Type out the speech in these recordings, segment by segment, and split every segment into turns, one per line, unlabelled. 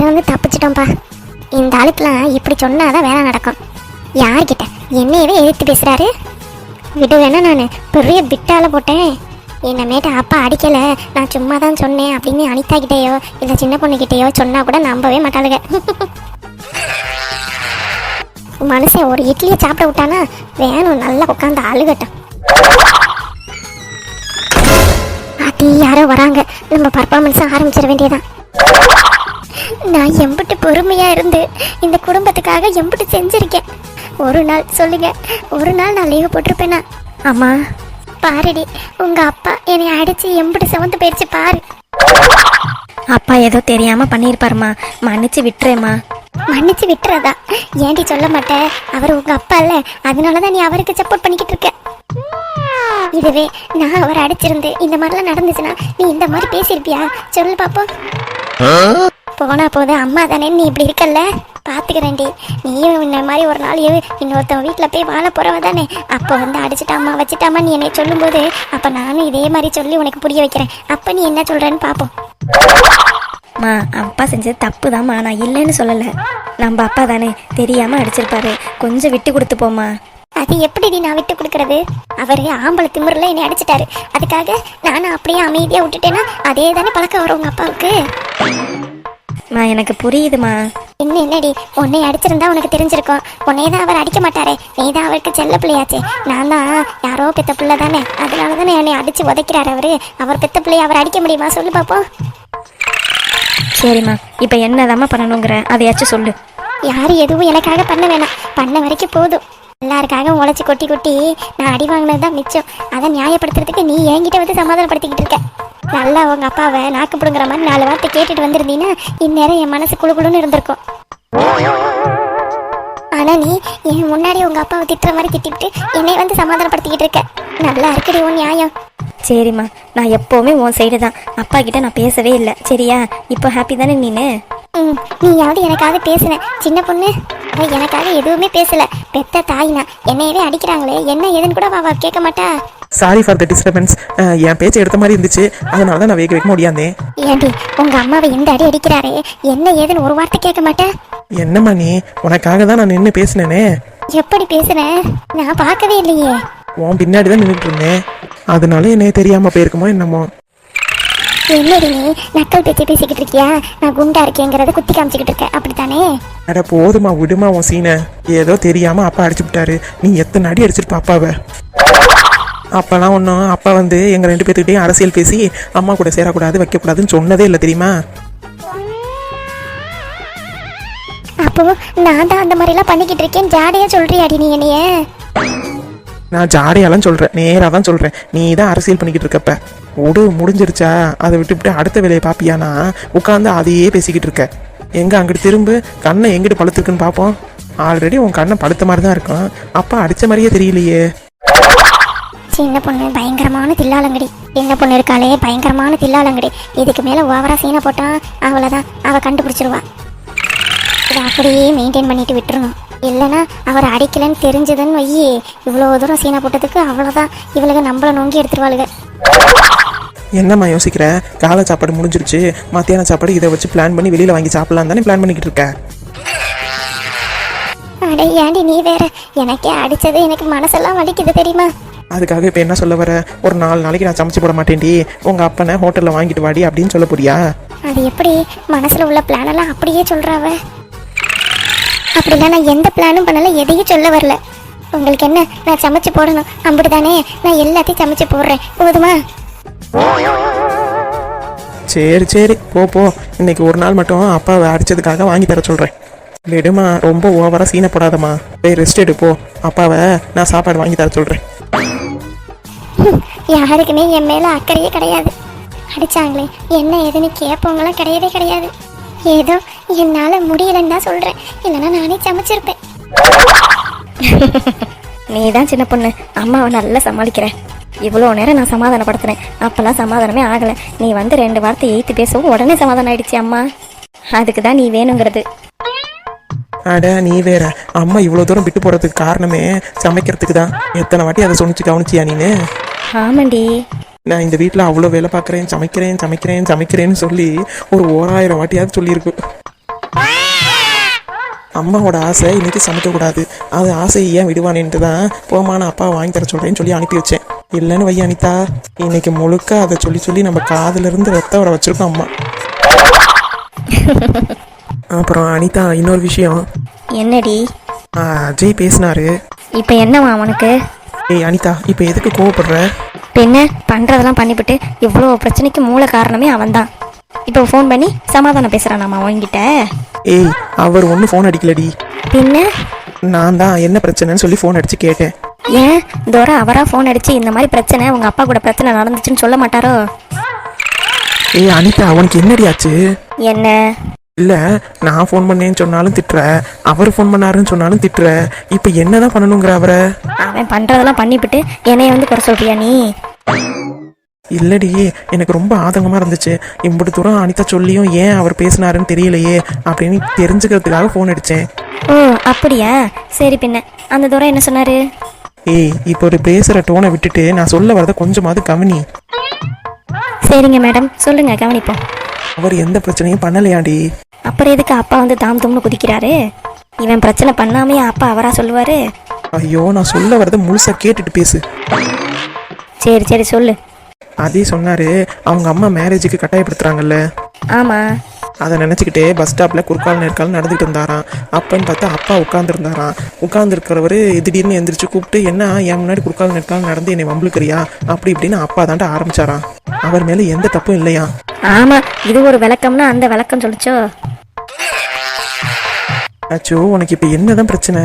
கிட்ட வந்து தப்பிச்சிட்டோம்ப்பா. இந்த ஆளுக்கெல்லாம் இப்படி சொன்னாதான் வேலை நடக்கும். யார்கிட்ட என்னையவே எதிர்த்து பேசுறாரு? விடுவேன்னா நான் பெரிய பிட்டால போட்டேன். என்னமேட்டு அப்பா அடிக்கலை, நான் சும்மா தான் சொன்னேன் அப்படின்னு அனிதா கிட்டேயோ இல்லை சின்ன பொண்ணுக்கிட்டேயோ சொன்னா கூட நம்பவே மாட்டாளுங்க. மனுஷன் ஒரு இட்லியை சாப்பிட விட்டானா வேணும் நல்லா உட்காந்து அழுகட்டும். ஆத்தி யாரோ வராங்க, நம்ம பர்ஃபார்மன்ஸ் ஆரம்பிச்சிட வேண்டியதான். நான் எம்பிட்டு பொறுமையா இருந்து இந்த குடும்பத்துக்காக எம்பிட்டு செஞ்சிருக்கேன். ஒரு நாள் சொல்லுங்க, ஒரு நாள் நான் லீவு போட்டிருப்பேனா? அம்மா பாருடி, உங்க அப்பா என்னை அடிச்சு எம்பிட்டு செவந்து போயிடுச்சு பாரு.
அப்பா ஏதோ தெரியாம பண்ணிருப்பாருமா, மன்னிச்சு விட்டுறேம்மா.
மன்னிச்சு விட்டுறதா? ஏன்டி சொல்ல மாட்டேன்? அவர் உங்க அப்பா இல்ல, அதனாலதான் நீ அவருக்கு சப்போர்ட் பண்ணிக்கிட்டு இருக்க. இதுவே நான் அவரை அடிச்சிருந்து இந்த மாதிரிலாம் நடந்துச்சுன்னா நீ இந்த மாதிரி பேசியிருப்பியா? சொல்லு பாப்போம். போனா போது அம்மா தானே நீ இப்படி இருக்கல்ல, பாத்துக்கிறேன்டி. நீயும் இந்த மாதிரி ஒரு நாள் இன்னொருத்தவங்க வீட்டில் போய் வாழ போறவ தானே. அப்போ வந்து அடிச்சுட்டாமா வச்சுட்டாமா நீ என்னை சொல்லும்போது அப்போ நானும் இதே மாதிரி சொல்லி உனக்கு புரிய வைக்கிறேன். அப்போ நீ என்ன சொல்றேன்னு பார்ப்போம்.
மா, அப்பா செஞ்சது தப்பு தான்மா, நான் இல்லைன்னு சொல்லலை. நம்ம அப்பா தானே, தெரியாம அடிச்சிருப்பாரு, கொஞ்சம் விட்டு கொடுத்து போமா.
அது எப்படிடி நான் விட்டு கொடுக்கறது? அவரு ஆம்பளை திமிரில் என்னை அடிச்சிட்டாரு, அதுக்காக நானும் அப்படியே அமைதியாக விட்டுட்டேன்னா அதே தானே பழக்கம் வரும் உங்க அப்பாவுக்கு.
மா, எனக்கு புரியுதுமா.
என்னடி உன்னை அடிச்சிருந்தா உனக்கு தெரிஞ்சிருக்கும். உன்னையே தான் அவர் அடிக்க மாட்டாரே, நீ தான் அவருக்கு செல்ல பிள்ளையாச்சே. நான் தான் யாரோ பெத்த பிள்ளை தானே, அதனால தானே என்னை அடிச்சு உதைக்கிறாரு அவரு. அவர் பெத்த பிள்ளைய அவர் அடிக்க முடியுமா சொல்லு பாப்போம்.
சரிம்மா, இப்போ என்னதாம்மா பண்ணணுங்கிற அதையாச்சும் சொல்லு.
யாரும் எதுவும் எனக்காக பண்ண வேணாம், பண்ண வரைக்கும் போதும். எல்லாருக்காக உழைச்சி கொட்டி கொட்டி நான் அடி வாங்கினது தான் மிச்சம். அதை நியாயப்படுத்துறதுக்கு நீ என்கிட்ட வந்து சமாதானப்படுத்திக்கிட்டு இருக்க. நல்லா உங்க அப்பாவை நாக்கு பிடுங்குற மாதிரி 4 வார்த்தை கேட்டுட்டு வந்திருந்தீங்கன்னா இந்நேரம் என் மனசு குழுகுழுன்னு இருந்திருக்கும். ஆனா நீ என் முன்னாடி உங்க அப்பாவை திட்டுற மாதிரி திட்டிவிட்டு என்னை வந்து சமாதானப்படுத்திக்கிட்டு இருக்க. நல்லா இருக்குடி உன் நியாயம்.
சரிம்மா, நான் எப்போவுமே உன் சைடு தான். அப்பா கிட்ட நான் பேசவே இல்லை, சரியா? இப்போ ஹாப்பி தானே நீனு?
நீயாவது எனக்காக பேசுன. சின்ன பொண்ணு அவள் எனக்காக எதுவுமே பேசல. பெத்த தாய்னா என்னையவே அடிக்கிறாங்களே, என்ன ஏதுன்னு கூட அவ கேட்க மாட்டா.
Sorry for the disturbance. என் பேச்சை எடுத்த மாதிரி இருந்துச்சு, அதனால தான் நான் வேக முடியாதேன்.
ஏண்டி உங்க அம்மாவை இந்த அடி அடிக்கிறாரே, என்ன ஏதுன்னு ஒரு வார்த்தை கேட்க மாட்டேன்?
என்னம்மா நீ, உனக்காக தான் நான் நின்று பேசினேனே.
எப்படி பேசுனேன்? நான் பார்க்கவே இல்லையே.
உன் பின்னாடி தான் நின்றுட்டு இருந்தேன், அதனால என்னைய தெரியாம போயிருக்குமோ என்னமோ.
என்னடி நீ நக்கல் பேச்சு பேசிக்கிட்டு இருக்கியா? நான் குண்டா இருக்கேங்கிறத குத்தி காமிச்சிக்கிட்டு இருக்க, அப்படித்தானே?
அட போதுமா, விடுமா உன் சீனை. ஏதோ தெரியாம அப்பா அடிச்சு விட்டாரு, நீ எத்தனை அடி அடிச்சிருப்ப அப்பாவை. அப்பெல்லாம் ஒன்றும் அப்பா வந்து எங்க 2 பேர்த்துக்கிட்டையும் அரசியல் பேசி அம்மா கூட சேரக்கூடாது வைக்கக்கூடாதுன்னு சொன்னதே இல்லை தெரியுமா?
அப்போ நான் தான் அந்த மாதிரிலாம் பண்ணிக்கிட்டு இருக்கேன் ஜாடையா சொல்றியாடி நீ என்னைய?
நான் ஜாடையாலாம் சொல்றேன், நேராக தான் சொல்றேன். நீ தான் அரசியல் பண்ணிக்கிட்டு இருக்கப்ப முடிஞ்சிருச்சா? அதை விட்டுவிட்டு அடுத்த வேலையை பாப்பியானா உட்காந்து அதையே பேசிக்கிட்டு இருக்க. எங்க அங்கிட்டு திரும்ப, கண்ணை எங்கிட்டு பழுத்துருக்குன்னு பார்ப்போம். ஆல்ரெடி உன் கண்ணை பழுத்த மாதிரி தான் இருக்கும், அப்பா அடிச்ச மாதிரியே தெரியலையே.
சின்ன பொண்ணு பயங்கரமான தில்லாலங்கடி. சின்ன பொண்ணு இருக்காளே பயங்கரமான தில்லாலங்கடி. இதுக்கு மேல ஓவரா சீனை போட்டா அவ்வளவுதான், அவ கண்டுபிடிச்சிருவா. இதை அப்படியே மெயின்டைன் பண்ணிட்டு விட்டுருணும். இல்லைன்னா அவர் அடிக்கலன்னு தெரிஞ்சதுன்னு வையி, இவ்வளோ தூரம் சீனை போட்டதுக்கு அவ்வளோதான், இவளுக்கு நம்மள நோங்கி எடுத்துருவாளுங்க.
என்னம்மா யோசிக்கிற? காலை சாப்பாடு முடிஞ்சிருச்சு, மத்தியான சாப்பாடு இதை வச்சு பிளான் பண்ணி வெளியில வாங்கி சாப்பிடலாம் தானே பிளான் பண்ணிக்கிட்டு இருக்க.
அடே ஏண்டி நீ வேற, எனக்கே அடிச்சது எனக்கு மனசெல்லாம் வலிக்குது தெரியுமா?
அதுக்காக இப்போ என்ன சொல்ல வர? ஒரு 4 நாளைக்கு நான் சமைச்சு போட மாட்டேன்டி, உங்க அப்பனை ஹோட்டலில் வாங்கிட்டு வாடி அப்படின்னு சொல்ல போறியா?
அது எப்படி? மனசுல உள்ள பிளான் எல்லாம் அப்படியே சொல்றாவ. அப்படிலாம் நான் எந்த பிளானும் பண்ணல, எதையும் சொல்ல வரல. உங்களுக்கு என்ன, நான் சமைச்சு போடணும் அப்படிதானே? நான் எல்லாத்தையும் சமைச்சு போடுறேன், போதுமா?
சரி சரி, போ. இன்னைக்கு ஒரு நாள் மட்டும் அப்பாவை அடிச்சதுக்காக வாங்கி தர சொல்றேன். விடுமா, ரொம்ப ஓவரா சீனை போடாதம்மா. போய் ரெஸ்ட் எடு போ. அப்பாவை நான் சாப்பாடு வாங்கி தர சொல்றேன்.
யாருக்குமே என் மேல அக்கறையே கிடையாது. அடிச்சாங்களே என்ன ஏதுன்னு கேட்பவங்களாம் கிடையவே கிடையாது. ஏதோ என்னால முடியலன்னு தான் சொல்றேன், இல்லைன்னா நானே சமைச்சிருப்பேன்.
நீ தான் சின்ன பொண்ணு, அம்மாவை நல்லா சமாளிக்கிற. இவ்வளோ நேரம் நான் சமாதானப்படுத்துறேன், அப்பெல்லாம் சமாதானமே ஆகலை. நீ வந்து 2 வார்த்தை எய்த்து பேசவும் உடனே சமாதானம் ஆயிடுச்சு அம்மா. அதுக்கு தான் நீ வேணுங்கிறது.
அட நீ வேற, அம்மா இவ்வளோ தூரம் விட்டு போகிறதுக்கு காரணமே சமைக்கிறதுக்கு தான். எத்தனை வாட்டி அதை சொன்னிச்சு கவனிச்சியா நீனு?
ஆமாண்டி,
நான் இந்த வீட்டில் அவ்வளோ வேலை பார்க்குறேன், சமைக்கிறேன்னு சொல்லி ஒரு 1000 வாட்டியாவது சொல்லியிருக்கு. அம்மாவோட ஆசை இன்னைக்கு சமைக்கக்கூடாது, அது ஆசையை ஏன் விடுவானேன்ட்டு தான் போமான அப்பா வாங்கி தர சொல்கிறேன்னு சொல்லி அனுப்பி வச்சேன். இல்லைன்னு வை அனிதா, இன்னைக்கு முழுக்க அதை சொல்லி சொல்லி நம்ம காதுலேருந்து ரத்தம் வர வச்சிருக்கோம் அம்மா. அப்புறம் அனிதா, இன்னொரு விஷயம்.
என்னடி?
அஜய் பேசினாரு.
இப்போ என்னவா அவனுக்கு?
ஏய் அனிதா, இப்போ எதுக்கு கோவப்படுற?
பின்ன பண்ணுறதெல்லாம் பண்ணிவிட்டு இவ்வளோ பிரச்சனைக்கு மூல காரணமே அவன்தான். இப்போ ஃபோன் பண்ணி சமாதானம் பேசுகிறானாமா அவன்கிட்ட?
ஏய், அவர் ஒன்றும் ஃபோன் அடிக்கலடி.
பின்ன
நான் தான் என்ன பிரச்சனைன்னு சொல்லி ஃபோன் அடித்து கேட்டேன்.
ஏன் தோற அவராக ஃபோன் அடித்து இந்த மாதிரி பிரச்சனை உங்கள் அப்பா கூட பிரச்சனை நடந்துச்சுன்னு சொல்ல மாட்டாரோ?
ஏய் அனிதா, அவனுக்கு என்னடி ஆச்சு?
என்ன?
இல்லை, நான் ஃபோன் பண்ணேன்னு சொன்னாலும் திட்டுற, அவர் ஃபோன் பண்ணாருன்னு சொன்னாலும் திட்டுற. இப்போ என்னதான் பண்ணணுங்கிற அவரை?
அவன் பண்ணுறதெல்லாம் பண்ணிவிட்டு என்னைய வந்து குறை சொல்றியா நீ?
இல்லடி, எனக்கு ரொம்ப ஆதங்கமாக இருந்துச்சு. இம்புட்டு தூரம் அனிதா சொல்லியும் ஏன் அவர் பேசினாருன்னு தெரியலையே அப்படின்னு தெரிஞ்சுக்கிறதுக்காக ஃபோன் அடித்தேன்.
ஓ அப்படியா? சரி, பின்ன அந்த தூரம் என்ன சொன்னார்?
ஏய், இப்போ ஒரு பேசுகிற டோனை விட்டுட்டு நான் சொல்ல வரதை கொஞ்சமாவது கவனி.
சரிங்க மேடம், சொல்லுங்க, கவனிப்போம்.
அவர் எந்த பிரச்சனையும் பண்ணலையாடி.
அப்புறம் எதுக்கு அப்பா வந்து தாம் தும்னு குதிக்கிறாரு? இவன் பிரச்சனை பண்ணாமையே அப்பா அவரா சொல்லுவாரு?
ஐயோ, நான் சொல்ல வரதை முழுசா கேட்டுட்டு பேசு.
சரி சரி சொல்லு.
அதே சொன்னாரு, அவங்க அம்மா மேரேஜுக்கு கட்டாயப்படுத்துறாங்கல்ல.
ஆமா.
அதை நினச்சிக்கிட்டே பஸ் ஸ்டாப்பில் குறுக்கால் நேர்கால் நடந்துகிட்டு இருந்தாராம். அப்பன்னு பார்த்தா அப்பா உட்காந்துருந்தாராம். உட்காந்துருக்கிறவர் திடீர்னு எந்திரிச்சு கூப்பிட்டு, என்ன என் முன்னாடி குறுக்கால் நேர்கால் நடந்து என்னை வம்புழுக்கிறியா அப்படி இப்படின்னு அப்பா தாண்டா ஆரம்பிச்சாராம். அவர் மேலே எந்த தப்பும் இல்லையா?
ஆமா, இது ஒரு விளக்கம்னா அந்த விளக்கம் சொல்லிச்சோ.
அச்சோ, உனக்கு இப்போ என்னதான் பிரச்சனை?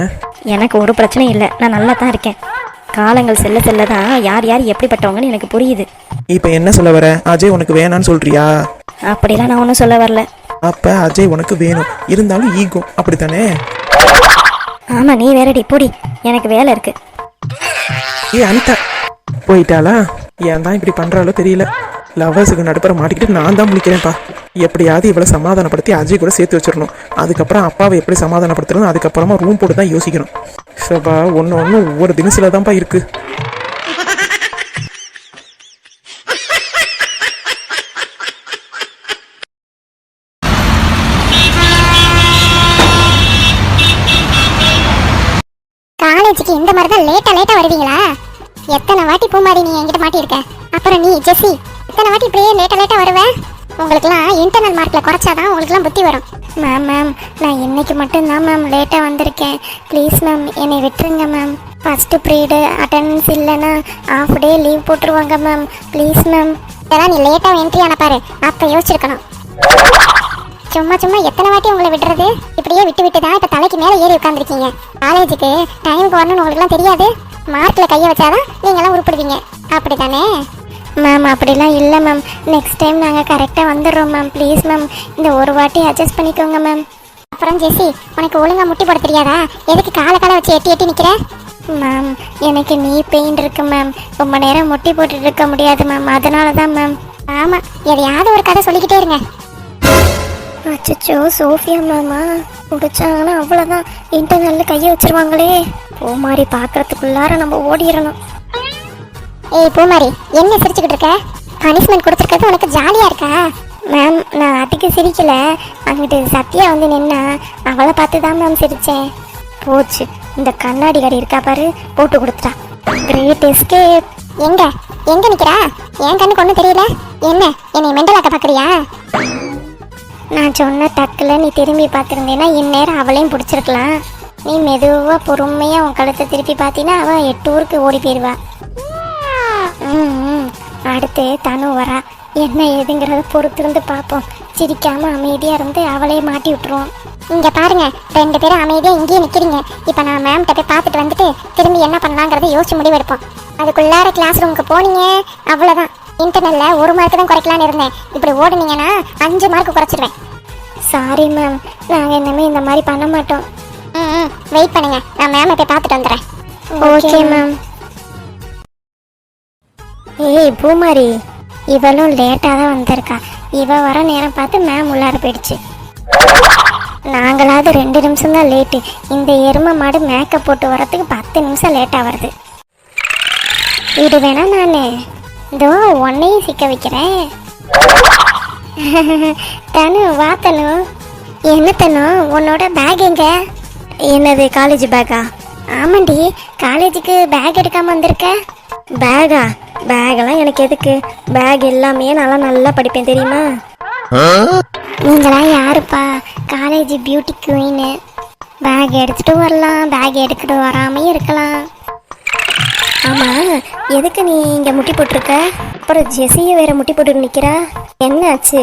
எனக்கு ஒரு பிரச்சனையும் இல்லை, நான் நல்லா தான் இருக்கேன். காலங்கள் செல்ல செல்ல தான் யார் யார் எப்படிப்பட்டவங்கன்னு எனக்கு புரியுது.
இப்போ என்ன சொல்ல வர? அஜய் உனக்கு வேணான்னு சொல்றியா?
அப்படிலாம் நான் ஒன்றும் சொல்ல வரல.
அப்ப அஜய் உனக்கு வேணும், இருந்தாலும் ஈகோ, அப்படித்தானே?
ஆமா, நீ வேறடி போடி, எனக்கு வேலை இருக்கு.
ஏ அனிதா, போயிட்டாளா? ஏன் தான் இப்படி பண்றாலோ தெரியல. லவ்வர்ஸுக்கு நடுப்புற மாட்டிக்கிட்டு நான் தான் முழிக்கிறேன்ப்பா. எப்படியாவது இவளை சமாதானப்படுத்தி அஜய் கூட சேர்த்து வச்சிடணும். அதுக்கப்புறம் அப்பாவை எப்படி சமாதானப்படுத்தணும், அதுக்கப்புறமா ரூம் போட்டு தான் யோசிக்கணும். சபா, ஒன்று ஒன்று ஒவ்வொரு தினசில தான்ப்பா இருக்கு.
காலேஜுக்கு இந்த மாதிரி தான் லேட்டா வருவீங்களா? எத்தனை வாட்டி பூமாரி நீ என்கிட்ட மாட்டியிருக்க. அப்புறம் நீ ஜெஸ்ஸி எத்தனை வாட்டி இப்படியே லேட்டா வருவேன்? உங்களுக்குலாம் இன்டர்னல் மார்க்கில் குறைச்சாதான் உங்களுக்குலாம் புத்தி வரும். மேம் நான் இன்னைக்கு மட்டும்தான் மேம் லேட்டாக வந்திருக்கேன். ப்ளீஸ் மேம் என்னை விட்டுருங்க மேம். ஃபஸ்ட்டு ப்ரீடு அட்டெண்டன்ஸ் இல்லைன்னா ஆஃப் டே லீவ் போட்டுருவாங்க மேம். Please ma'am. இதெல்லாம் நீ லேட்டாக என்ட்ரி ஆன பாரு, அப்போ யோசிச்சிருக்கணும். சும்மா எத்தனை வாட்டி உங்களை விடுறது? இப்படியே விட்டு தான் இப்போ தலைக்கு மேலே ஏறி உட்காந்துருக்கீங்க. காலேஜுக்கு டைமுக்கு வரணும்னு உங்களுக்குலாம் தெரியாது. மார்க்கில் கையை வச்சாதான் நீங்களாம் உருப்பிடுவீங்க, அப்படி தானே மேம்? அப்படிலாம் இல்லை மேம். நெக்ஸ்ட் டைம் நாங்கள் கரெக்டாக வந்துடுறோம் மேம். ப்ளீஸ் மேம், இந்த ஒரு வாட்டி அட்ஜஸ்ட் பண்ணிக்கோங்க மேம். அப்புறம் ஜெஸ்ஸி, உனக்கு ஒழுங்காக முட்டி போட தெரியாதா? எதுக்கு காலை வச்சு எட்டி நிற்கிற? மேம், எனக்கு நீ பெயின் இருக்கு மேம். ரொம்ப நேரம் முட்டி போட்டுட்டு இருக்க முடியாது மேம், அதனால தான் மேம். ஆமாம், எதையாவது ஒரு கதை சொல்லிக்கிட்டே இருங்க. அச்சோ, சோஃபியா மேமா முடிச்சாங்கன்னா அவ்வளோதான், இன்டர்னலில் கையை வச்சிருவாங்களே. பூமாரி பார்க்கறதுக்குள்ளார நம்ம ஓடிடணும். ஏய் பூமாரி, என்ன சிரிச்சுக்கிட்டு இருக்க? பனிஷ்மெண்ட் கொடுத்துருக்கிறது உனக்கு ஜாலியாக இருக்கா? மேம், நான் அதுக்கு சிரிக்கல. அங்கிட்டு சத்யா வந்து நின்னா அவளை பார்த்து தான் மேம் சிரித்தேன். போச்சு, இந்த கண்ணாடி கடை இருக்கா பாரு, போட்டு கொடுத்துட்டா. Great escape. எங்க நிற்கிறா? என் கண்ணுக்கு ஒன்றும் தெரியல. என்ன என்னை மெண்டலாக்க பார்க்குறியா? நான் சொன்ன டக்கில் நீ திரும்பி பார்த்துருந்தேன்னா இந்நேரம் அவளையும் பிடிச்சிருக்கலாம். நீ மெதுவாக பொறுமையாக உன் கழுத்தை திருப்பி பார்த்தீங்கன்னா அவள் 8 ஊருக்கு ஓடி போயிடுவா. அடுத்து தனு வரா, என்ன ஏதுங்கிறத பொறுத்திருந்து பார்ப்போம். சிரிக்காமல் அமைதியாக இருந்து அவளே மாட்டி விட்டுருவோம். இங்கே பாருங்க, 2 பேரும் அமைதியாக இங்கேயே நிற்கிறீங்க. இப்போ நான் மேம்கிட்ட போய் பார்த்துட்டு வந்துட்டு திரும்பி என்ன பண்ணலாங்கிறத யோசிச்சு முடிவெடுப்போம். அதுக்குள்ளார கிளாஸ் ரூமுக்கு போனீங்க, அவ்வளோதான். இன்டர்னலில் 1 மார்க்கு தான் குறைக்கலான்னு இருந்தேன். இப்படி ஓடுனீங்கன்னா 5 மார்க்கு குறைச்சிடுவேன். சாரி மேம், நாங்கள் இனிமேல் இந்த மாதிரி பண்ண மாட்டோம். வெயிட் பண்ணுங்க, நான் மேமை போய் பார்த்துட்டு வந்துடுறேன். Okay ma'am. ஏய் பூமாரி, இவளும் லேட்டாக தான் வந்திருக்கா. இவ வர நேரம் பார்த்து மேம் உள்ளார போயிடுச்சு. நாங்களாவது 2 நிமிஷம் தான் லேட்டு. இந்த எருமை மாடு மேக்கப் போட்டு வரத்துக்கு 10 நிமிஷம் லேட்டாக வருது. இது வேணா நான் இதோ உன்னையும் சிக்க வைக்கிறேன். தனு வா தனு. என்ன தனு, உன்னோட பேக் எங்க?
என்னது காலேஜ் பேக்கா?
ஆமாண்டி, காலேஜுக்கு பேக் எடுக்காம வந்திருக்க.
பேகா? பேகெல்லாம் எனக்கு எதுக்கு? பேக் எல்லாமே நல்லா படிப்பேன் தெரியுமா?
நீங்களாம் யாருப்பா காலேஜ் பியூட்டி குயின்னு? பேக் எடுத்துட்டு வரலாம், பேக் எடுத்துட்டு வராமையும் இருக்கலாம்.
ஆமாம், எதுக்கு நீ இங்கே முட்டி போட்டிருக்க? அப்புறம் ஜெஸியை வேற முட்டி போட்டு நிற்கிறா. என்னாச்சு?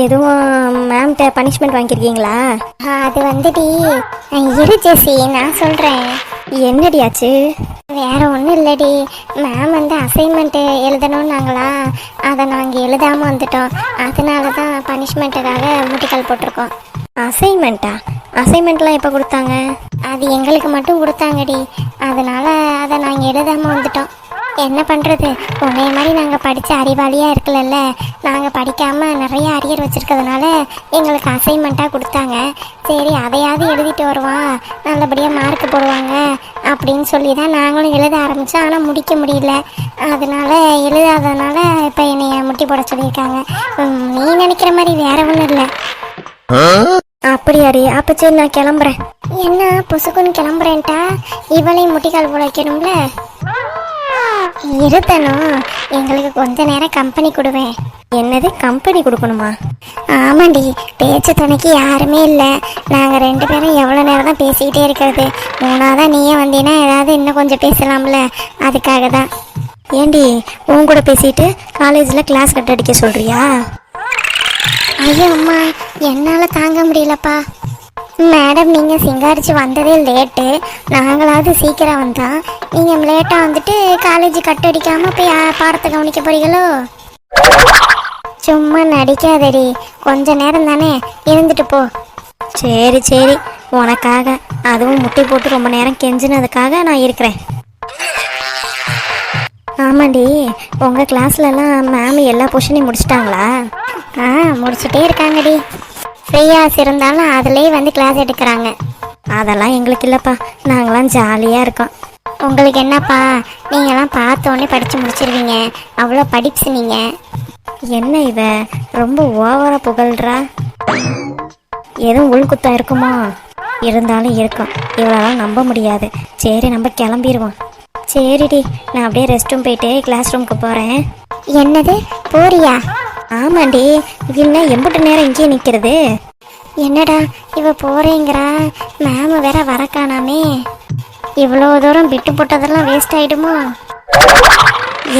எதுவும் மேம்கிட்ட பனிஷ்மெண்ட் வாங்கியிருக்கீங்களா?
அது வந்துடி, இரு ஜெசி நான் சொல்கிறேன்.
என்னடி ஆச்சு?
வேற ஒன்றும் இல்லடி, மேம் வந்து அசைன்மெண்ட்டு எழுதணும்னாங்களா, அதை நாங்கள் எழுதாமல் வந்துட்டோம். அதனால தான் பனிஷ்மெண்ட்டுக்காக முட்டிக்கால் போட்டிருக்கோம்.
அசைன்மெண்ட்டா? அசைன்மெண்ட்லாம் எப்போ கொடுத்தாங்க?
அது எங்களுக்கு மட்டும் கொடுத்தாங்கடி, அதனால அதை நாங்கள் எழுதாமல் வந்துட்டோம். என்ன பண்ணுறது, உன்னைய மாதிரி நாங்கள் படித்த அறிவாளியாக இருக்கலல்ல, நாங்கள் படிக்காமல் நிறைய அரியர் வச்சுருக்கிறதுனால எங்களுக்கு அசைன்மெண்ட்டாக கொடுத்தாங்க. சரி அதையாவது எழுதிட்டு வருவான், நல்லபடியாக மார்க் போடுவாங்க அப்படின்னு சொல்லி தான் நாங்களும் எழுத ஆரம்பித்தோம். ஆனால் முடிக்க முடியல, அதனால எழுதாதனால இப்போ என்னைய முட்டி போட சொல்லியிருக்காங்க. நீ நினைக்கிற மாதிரி வேற ஒன்றும் இல்லை.
அப்படியாடி? அப்போ சரி நான் கிளம்புறேன்.
என்ன புசுக்குன்னு கிளம்புறேன்ட்டா? இவளையும் முட்டிக்கால் போட வைக்கணும்ல. இருத்தனும், எங்களுக்கு கொஞ்ச நேரம் கம்பெனி கொடுவேன்.
என்னது கம்பெனி கொடுக்கணுமா?
ஆமாண்டி, பேச்சு துணைக்கு யாருமே இல்லை. நாங்கள் 2 பேரும் எவ்வளோ நேரம் தான் பேசிக்கிட்டே இருக்கிறது. மூணாவதாக நீயே வந்தீங்கன்னா ஏதாவது இன்னும் கொஞ்சம் பேசலாம்ல, அதுக்காக தான்.
ஏண்டி உன் கூட பேசிட்டு காலேஜில் கிளாஸ் கட் அடிக்க சொல்கிறியா?
ஐயோ அம்மா, என்னால் தாங்க முடியலப்பா. மேடம், நீங்கள் சிங்காரிச்சு வந்ததே லேட்டு, நாங்களாவது சீக்கிரம் வந்தோம். நீங்கள் லேட்டாக வந்துட்டு காலேஜ் கட் அடிக்காமல் போய் பாடத்தை கவனிக்க போறீங்களோ? சும்மா நடிக்காதடி, கொஞ்ச நேரம் தானே இருந்துட்டு போ.
சரி சரி, உனக்காக, அதுவும் முட்டை போட்டு ரொம்ப நேரம் கெஞ்சினதுக்காக நான் இருக்கிறேன். ஆமாண்டி, உங்கள் கிளாஸ்லலாம் மேம் எல்லா பொஷனையும் முடிச்சிட்டாங்களா?
முடிச்சுட்டே இருக்காங்கடி. ஃப்ரீயாஸ் இருந்தாலும் அதுலேயே வந்து கிளாஸ் எடுக்கிறாங்க.
அதெல்லாம் எங்களுக்கு இல்லைப்பா, நாங்களாம் ஜாலியாக இருக்கோம்.
உங்களுக்கு என்னப்பா, நீங்களாம் பார்த்தோன்னே படித்து முடிச்சிருவீங்க, அவ்வளோ படிப்ஸ் நீங்கள்.
என்ன இவ ரொம்ப ஓவராக புகழ்றா? எதுவும் உள்குத்தம் இருக்குமோ? இருந்தாலும் இருக்கும், இவ்வளோலாம் நம்ப முடியாது. சரி நம்ம கிளம்பிடுவோம். சரிடி, நான் அப்படியே ரெஸ்ட் ரூம் போயிட்டு கிளாஸ் ரூமுக்கு போகிறேன்.
என்னது போறியா?
ஆமாண்டி, இல்லை எம்பிட்டு நேரம் இங்கேயே நிற்கிறது?
என்னடா இவ போறேங்கிறா, மேம் வேற வரக்கானாமே. இவ்வளோ தூரம் விட்டு போட்டதெல்லாம் வேஸ்ட் ஆயிடுமோ?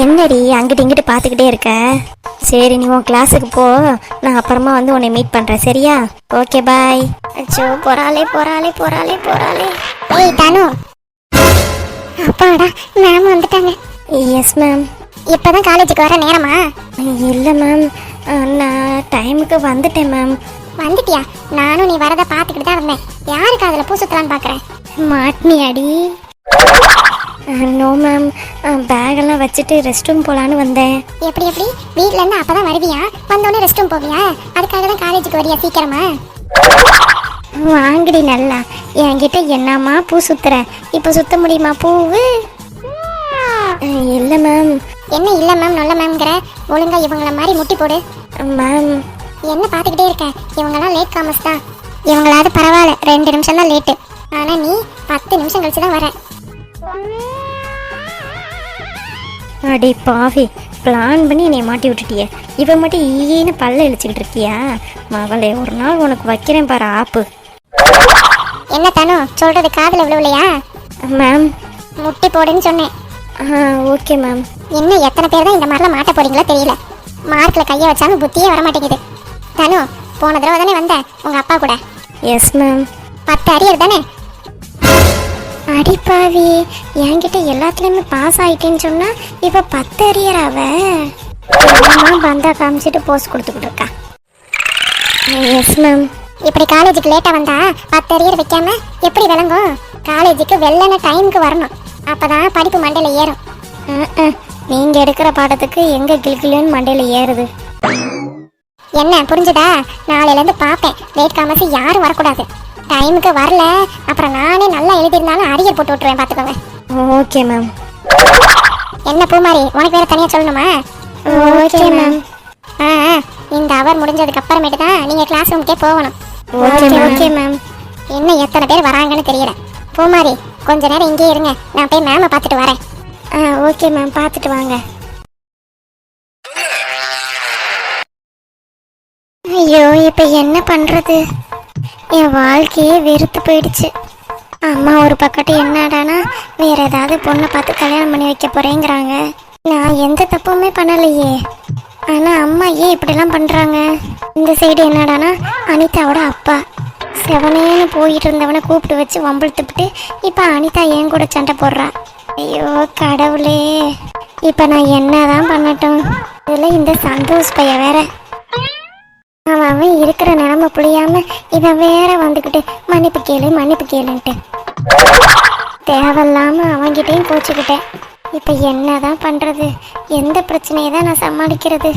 என்னடி அங்கிட்டு இங்கிட்டு பார்த்துக்கிட்டே இருக்க? சரி நீ உன் கிளாஸுக்கு போ, நான் அப்புறமா வந்து உன்னை மீட் பண்ணுறேன், சரியா? Okay bye.
அச்சோ, போறாளே போறாளே போறாளே போறாளே. ஏய் தனு, அப்பாடா மேம் வந்துட்டாங்க.
Yes ma'am.
இப்போதான் காலேஜுக்கு வர நேரமா?
இல்லை மேம், நான் டைமுக்கு வந்துட்டேன் மேம்.
வந்துட்டியா? நானும் நீ வரதை பார்த்துக்கிட்டு தான் இருந்தேன். யாருக்கு அதில் பூ சுத்தலான்னு பார்க்குறேன். மாட்டினியாடி?
நோ மேம், பேகெல்லாம் வச்சுட்டு ரெஸ்ட் ரூம் போகலான்னு வந்தேன்.
எப்படி வீட்டிலேருந்து அப்போ தான் வருவியா? வந்தோடனே ரெஸ்ட் ரூம் போவியா? அதுக்காக தான் காலேஜுக்கு வரியா சீக்கிரமா? வாங்கடி நல்லா, என்கிட்ட என்னம்மா பூ சுத்துற? இப்போ சுத்த முடியுமா பூவு?
இல்லை மேம்.
என்ன இல்லை மேம் நல்ல மேம்ங்கிற? ஒழுங்கா இவங்கள மாதிரி முட்டி போடு.
மேம்
என்ன பார்த்துக்கிட்டே இருக்க? இவங்கெல்லாம் லேட் காமர்ஸ் தான். இவங்களாவது பரவாயில்ல, 2 நிமிஷம் தான் லேட்டு. ஆனால் நீ 10 நிமிஷம் கழிச்சு தான் வர.
அடி பாவி, பிளான் பண்ணி என்னை மாட்டி விட்டுட்டியே. இவன் மட்டும் ஈன்னு பல்ல இழிச்சுக்கிட்டு இருக்கியா? மகளே, ஒரு நாள் உனக்கு வைக்கிறேன் பாரு ஆப்பு.
என்ன தனு சொல்றது காதில் விழுவலையா?
மேம்
முட்டி போடுன்னு சொன்னேன்.
Okay ma'am.
இன்னும் எத்தனை பேர் தான் இந்த மாதிரிலாம் மாட்ட போறீங்களோ தெரியல. மார்க்கில் கையை வச்சாலும் புத்தியே வர மாட்டேங்குது. தனு, போன தடவை தானே வந்த உங்கள் அப்பா கூட?
Yes ma'am.
10 அரியர் தானே? அடிப்பாவி, என்கிட்ட எல்லாத்துலேயுமே பாஸ் ஆயிட்டேன்னு சொன்னா இப்போ 10 அரியர் அவ பந்தா காமிச்சிட்டு போஸ்ட் கொடுத்துக்கிட்டு இருக்கா.
Yes ma'am.
இப்படி காலேஜுக்கு லேட்டாக வந்தா 10 அரியர் வைக்காம எப்படி விளங்கும்? காலேஜுக்கு வெள்ளன டைமுக்கு வரணும், அப்பதான் படிப்பு மண்டையில் ஏறும்.
நீங்கள் எடுக்கிற பாடத்துக்கு எங்கே கிளிக்கிலுன்னு மண்டையில் ஏறுது.
என்ன புரிஞ்சுதா? நாளையிலேருந்து பார்ப்பேன், லேட் காமர்ஸ் யாரும் வரக்கூடாது. டைமுக்கு வரல அப்புறம் நானே நல்லா எழுதியிருந்தாலும் அரியர் போட்டு விட்டுருவேன், பார்த்துக்கோங்க.
Okay ma'am.
என்ன பூமாரி, உனக்கு வேற தனியாக சொல்லணுமா?
Okay ma'am.
இந்த அவர் முடிஞ்சதுக்கு அப்புறமேட்டு தான் நீங்கள் கிளாஸ் ரூமுக்கே போகணும்.
Okay okay ma'am.
இன்னும் எத்தனை பேர் வராங்கன்னு தெரியல. பூமாரி, கொஞ்ச நேரம் இங்கே இருங்க, நான் போய் மேமை பார்த்துட்டு வரேன். ஓகே மேம், பார்த்துட்டு வாங்க. ஐயோ, இப்போ என்ன பண்ணுறது? என் வாழ்க்கையே வெறுத்து போயிடுச்சு. அம்மா ஒரு பக்கத்து என்னடானா வேற ஏதாவது பொண்ணை பார்த்து கல்யாணம் பண்ணி வைக்க போறேங்கிறாங்க. நான் எந்த தப்புமே பண்ணலையே, ஆனால் அம்மா ஏன் இப்படிலாம் பண்ணுறாங்க? இந்த சைடு என்னடானா அனிதாவோட அப்பா செவனேன்னு போயிட்டு இருந்தவனை கூப்பிட்டு வச்சு வம்பிழுத்துப்பிட்டு இப்போ அனிதா ஏன் கூட சண்டை போடுறா. ஐயோ கடவுளே, இப்போ நான் என்னதான் பண்ணட்டும்? இதில் இந்த சந்தோஷ் பையன் வேற, அவன் இருக்கிற நிலமை புளியாம இவன் வேற வந்துக்கிட்டு மன்னிப்பு கேளுன்ட்டு தேவையில்லாம அவங்கிட்டையும் போச்சுக்கிட்டேன். இப்ப என்னதான் பண்றது? எந்த பிரச்சனையை தான் நான் சமாளிக்கிறது?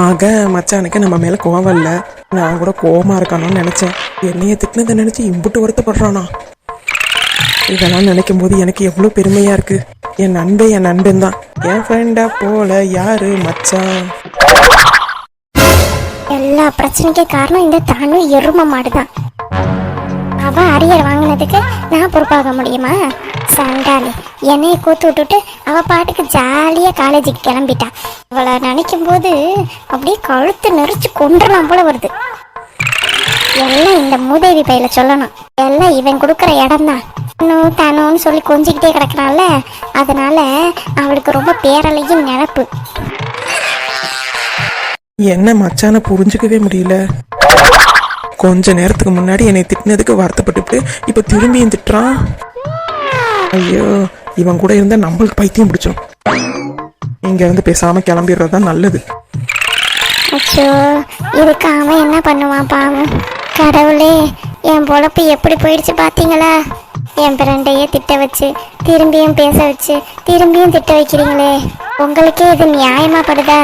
ஆக மச்சானுக்கு நம்ம மேல கோவம் இல்லை, நான் கூட கோவமா இருக்கானோன்னு நினைச்சேன். என்னைய திட்டினதை நினைச்சு இம்புட்டு வருத்தப்படுறானா? இதெல்லாம் நினைக்கும் போது எனக்கு எவ்வளவு பெருமையா இருக்கு. என் நண்பன் தான், என் ஃப்ரெண்டா போல யாரு மச்சான்.
எல்லா பிரச்சனைக்கும் காரணம் இந்த தானு எரும மாடுதான். அவ அரியர் வாங்கினதுக்கு நான் பொறுப்பாக முடியுமா? சண்டாளி, என்னைய கூத்து விட்டுட்டு அவ பாட்டுக்கு ஜாலியா காலேஜுக்கு கிளம்பிட்டா. அவளை நினைக்கும் போது அப்படியே கழுத்து நெரிச்சு கொண்டுலாம் போல வருது. எல்லாம் இந்த மூதேவி பையில சொல்லணும். எல்லாம் இவன் கொடுக்குற இடம் தான். தானோன்னு சொல்லி கொஞ்சிக்கிட்டே கிடக்குறான்ல, அதனால அவளுக்கு ரொம்ப பேரலையும் நினப்பு.
என்ன மச்சான புரிஞ்சுக்கவே முடியல. கொஞ்ச நேரத்துக்கு முன்னாடி என்னை திட்டினதுக்கு வருத்தப்பட்டுட்டு இப்ப திரும்பியும் திட்டுறான். ஐயோ, இவன் கூட இருந்தா நம்மளுக்கு பைத்தியம் பிடிச்சோம். இங்க இருந்து பேசாம கிளம்பிடுறது தான் நல்லது.
அச்சோ, இதுக்கு அவன் என்ன பண்ணுவான் பாவம். கடவுளே, என் பொழப்பு எப்படி போயிடுச்சு பாத்தீங்களா? என் ஃப்ரெண்டையே திட்ட வச்சு திரும்பியும் பேச வச்சு திரும்பியும் திட்ட வைக்கிறீங்களே, உங்களுக்கே இது நியாயமா படுதா?